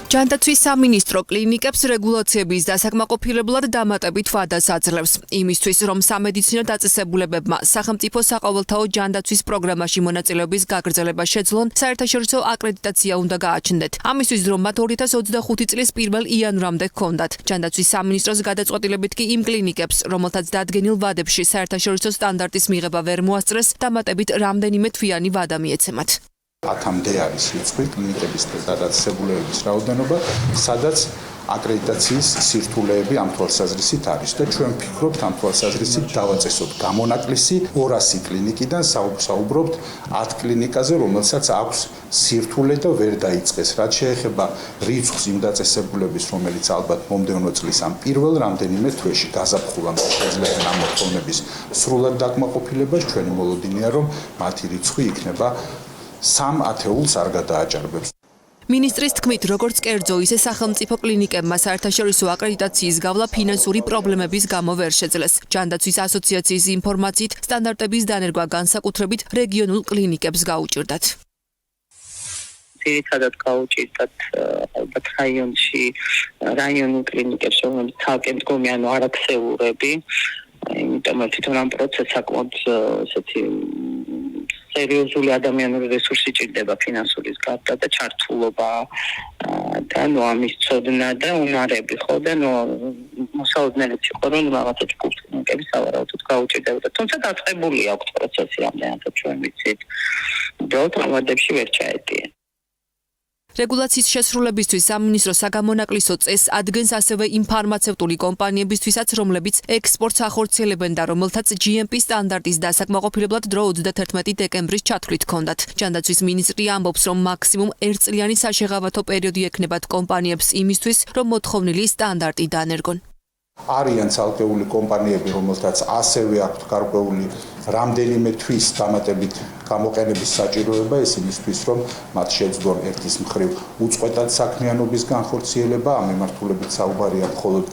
ჯანდაცვის სამინისტრო კლინიკებს რეგულაციების დასაკმაყოფილებლად დამატებით ვადას აძლევს. იმისთვის, რომ სამედიცინო დაწესებულებებმა სახელმწიფო საყოველთაო ჯანდაცვის პროგრამაში მონაწილეობის გაგრძელება შეძლონ, საერთაშორისო აკრედიტაცია უნდა გააჩნდეთ. ამისთვის, რომ მათ 2025 წლის 1 იანვრამდე ჰქონდათ. ჯანდაცვის სამინისტროს გადაწყვეტილებით კი იმ კლინიკებს, რომელთაც დადგენილ ვადებში საერთაშორისო სტანდარტის მიღება ვერ მოასწრეს, დამატებით რამდენიმე თვიანი ვადა მიეცემათ. 10-მდე არის რიცხვი კლინიკების დაწესებულებების რაოდენობა, სადაც აკრედიტაციის სირთულეები ამ თვალსაზრისით არის და ჩვენ ვფიქრობთ ამ თვალსაზრისით დავაწესოთ გამონაკლისი 200 კლინიკიდან საუბრობთ 10 კლინიკაზე, რომელსაც აქვს სირთულე და ვერ დაიწყეს. რაც შეეხება რიცხვს იმ დაწესებულების, რომელიც ალბათ მომდევნო წლის ამ პირველ რამდენიმე თვეში გაზაფხულამდე შეძლებენ ამ მოთხოვნების სრულად დაკმაყოფილებას, ჩვენი მოლოდინია, რომ მათი რიცხვი იქნება 3 ათეულს არ გადააჭარბებს. მინისტრის თქმით, როგორც კერძო, ისე სახელმწიფო კლინიკებმა საერთაშორისო აკრედიტაციის გავლა ფინანსური პრობლემების გამო ვერ შეძლეს. ჯანდაცვის ასოციაციის ინფორმაციით, სტანდარტების დანერგვა განსაკუთრებით რეგიონულ კლინიკებს გაუჭირდათ. ძირითადად გაუჭირდათ ალბათ რაიონულ კლინიკებს, რომლებიც ცალკე მდგომი, ანუ არაქსეურები. იმიტომ რომ თვითონ ამ პროცესს საკმაოდ ესეთი სერიოზული ადამიანური რესურსი ჭირდება ფინანსურის გარდა და ჩართულობა და ამის ცოდნა და უნარები ხო და მოსაოდნელიც იყო რომ რაღაცა კლინიკები სავარაუდოდ გაუჭირდებოდა. თუმცა დაწყებული აქვს პროცესი რამდენადაც ჩვენ ვიცით. უბრალოდ ამ ვადებში ვერ ჩაეტიენ. რეგულაციის შესრულებისთვის სამინისტრო საგამონაკლისო წესს ადგენს ასევე იმ ფარმაცევტული კომპანიებისთვისაც, რომლებიც ექსპორტს ახორციელებენ და რომელთაც GMP სტანდარტის დასაკმაყოფილებლად დრო 31 დეკემბრის ჩათვლით ჰქონდათ. ჯანდაცვის მინისტრი ამბობს, რომ მაქსიმუმ 1 წლიანი საშეღავათო პერიოდი ექნებათ კომპანიებს იმისთვის, რომ მოთხოვნილი სტანდარტი დაანერგონ. არიან ცალკეული კომპანიები, რომელთაც ასევე აქვთ გარკვეული რამდენიმე თვის დამატებით გამოყენების საჭიროება, ეს იმისთვის, რომ მათ შეძლონ ერთის მხრივ უწყვეტად საქმიანობის განხორციელება, ამ მიმართულებით საუბარია მხოლოდ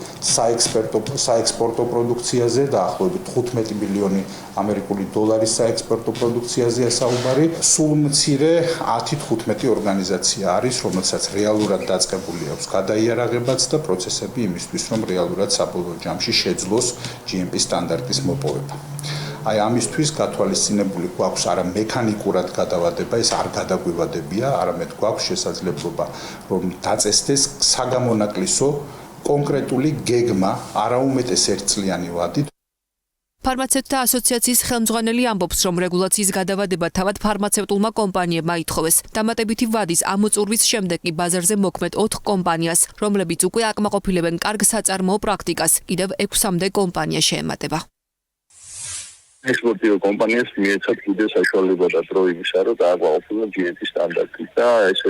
საექსპორტო პროდუქციაზე, დაახლოებით 15 მილიონი ამერიკული დოლარის საექსპორტო პროდუქციაზეა საუბარი. სულ მცირე 10-15 ორგანიზაცია არის, რომელსაც რეალურად დაწყებული აქვს გადაიარაღებაც და პროცესები იმისთვის, რომ რეალურად საბოლოო ჯამში შეძლოს GMP სტანდარტის მოპოვება. აი ამისთვის გათვალისწინებული გვაქვს არა მექანიკურად გადავადება, ეს არ გადაგვივადებია, არამედ გვაქვს შესაძლებლობა, რომ დაწესდეს საგამონაკლისო კონკრეტული გეგმა, არაუმეტეს 1 წლიანი ვადით. ფარმაცევტთა ასოციაციის ხელმძღვანელი ამბობს, რომ რეგულაციის გადავადება თავად ფარმაცევტულმა კომპანიებმა ითხოვეს. დამატებითი ვადის ამოწურვის შემდეგ კი ბაზარზე მოქმედ 4 კომპანიას, რომლებიც უკვე აკმაყოფილებენ კარგ საწარმოო პრაქტიკას, კიდევ 6-მდე კომპანია შეემატება. ექსპორტიო კომპანიას მიეცათ კიდევ საშუალება და დრო იმისა, რომ დააკმაყოფილონ GMP სტანდარტით და ეს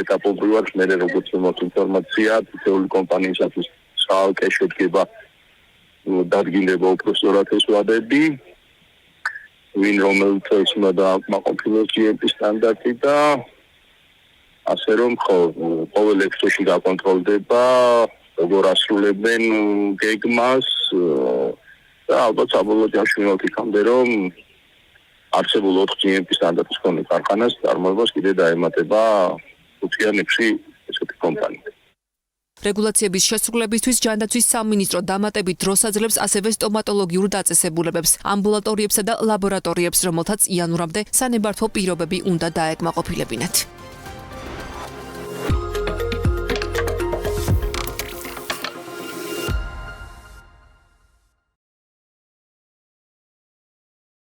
ეტაპობრივად მე როგორც მომთ ინფორმაცია თითოეული კომპანიისათვის ცალკე შედგება დადგინდება უпростоრად ეს ვადები, ვინ რომელთაც უნდა დააკმაყოფილოს GMP სტანდარტი და ასე რომ ყოველ ექსპორტში გაკონტროლდება, როგორ ასრულებენ გეგმას და ალბათ საბოლოო ჯამში მივხვდით იქამდე, რომ არსებულ 4 GMP სტანდარტის მქონე ქარხანას წარმოებას კიდე დაემატება 5-6 ესეთი კომპანია. რეგულაციების შესრულებისთვის ჯანდაცვის სამინისტრო დამატებით დროს აძლევს ასევე სტომატოლოგიურ დაწესებულებებს, ამბულატორიებსა და ლაბორატორიებს, რომელთაც იანვრამდე სანებართვო პირობები უნდა დაეკმაყოფილებინათ.